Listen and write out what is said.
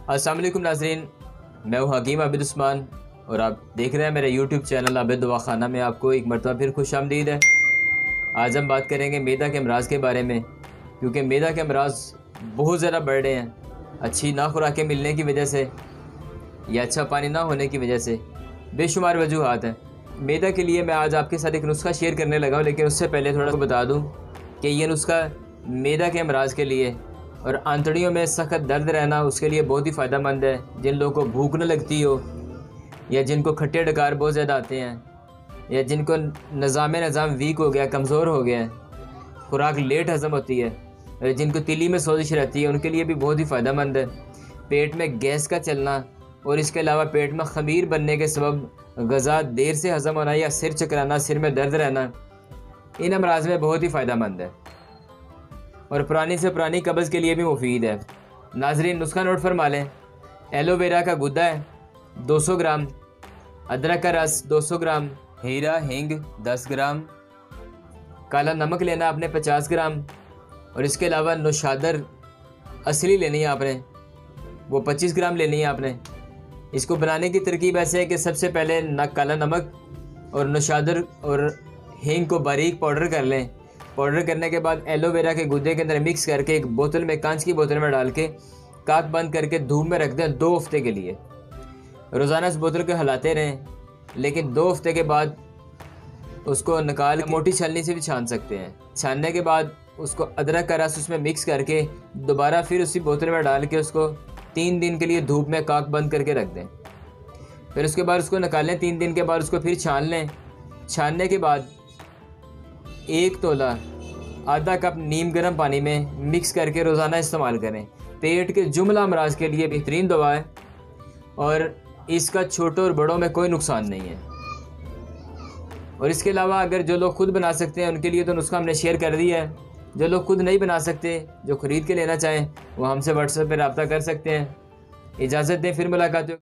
अस्सलाम वालेकुम नाज़रीन, मैं हूँ हकीम आबिद उस्मान और आप देख रहे हैं मेरे YouTube चैनल आबिद दवाखाना में। आपको एक मरतबा फिर खुश आमदीद है। आज हम बात करेंगे मैदा के अमराज़ के बारे में, क्योंकि मैदा के अमराज़ बहुत ज़्यादा बढ़ रहे हैं। अच्छी ना खुराकें मिलने की वजह से या अच्छा पानी ना होने की वजह से बेशुमार वजूहात हैं। मैदा के लिए मैं आज आपके साथ एक नुस्खा शेयर करने लगा हूँ, लेकिन उससे पहले थोड़ा बता दूँ कि ये नुस्खा मैदा के अमराज़ के लिए और आंतड़ियों में सख्त दर्द रहना उसके लिए बहुत ही फ़ायदा मंद है। जिन लोगों को भूख न लगती हो, या जिनको खट्टे डकार बहुत ज़्यादा आते हैं, या जिनको निज़ाम वीक हो गया, कमज़ोर हो गया है, खुराक लेट हज़म होती है, और जिनको तिली में सोजिश रहती है, उनके लिए भी बहुत ही फ़ायदा मंद है। पेट में गैस का चलना और इसके अलावा पेट में ख़मीर बनने के सबब ग़ज़ा देर से हज़म होना या सिर चकराना, सिर में दर्द रहना, इन अमराज़ में बहुत ही फ़ायदा मंद है और पुरानी से पुरानी कब्ज़ के लिए भी मुफीद है। नाज़रीन, नुस्खा नोट फरमा लें। एलोवेरा का गुद्दा है 200 ग्राम, अदरक का रस 200 ग्राम, हीरा हींग 10 ग्राम, काला नमक लेना आपने 50 ग्राम, और इसके अलावा नौशादर असली लेनी है आपने, वो 25 ग्राम लेनी है आपने। इसको बनाने की तरकीब ऐसे है कि सबसे पहले काला नमक और नौशादर और हींग को बारीक पाउडर कर लें। पाउडर करने के बाद एलोवेरा के गुद्दे के अंदर मिक्स करके एक बोतल में, कांच की बोतल में डाल के काक बंद करके धूप में रख दें 2 हफ्ते के लिए। रोज़ाना इस बोतल को हिलाते रहें, लेकिन 2 हफ्ते के बाद उसको निकाल मोटी छलनी से भी छान सकते हैं। छानने के बाद उसको अदरक का रस उसमें मिक्स करके दोबारा फिर उसी बोतल में डाल के उसको 3 दिन के लिए धूप में काक बंद करके रख दें। फिर उसके बाद उसको निकालें, 3 दिन के बाद उसको फिर छान लें। छानने के बाद 1 तोला आधा कप नीम गर्म पानी में मिक्स करके रोज़ाना इस्तेमाल करें। पेट के जुमला अमराज के लिए बेहतरीन दवा है और इसका छोटों और बड़ों में कोई नुकसान नहीं है। और इसके अलावा अगर जो लोग खुद बना सकते हैं उनके लिए तो नुस्खा हमने शेयर कर दिया है। जो लोग खुद नहीं बना सकते, जो ख़रीद के लेना चाहें, वो हमसे व्हाट्सएप पर रब्ता कर सकते हैं। इजाज़त दें, फिर मुलाकात हो।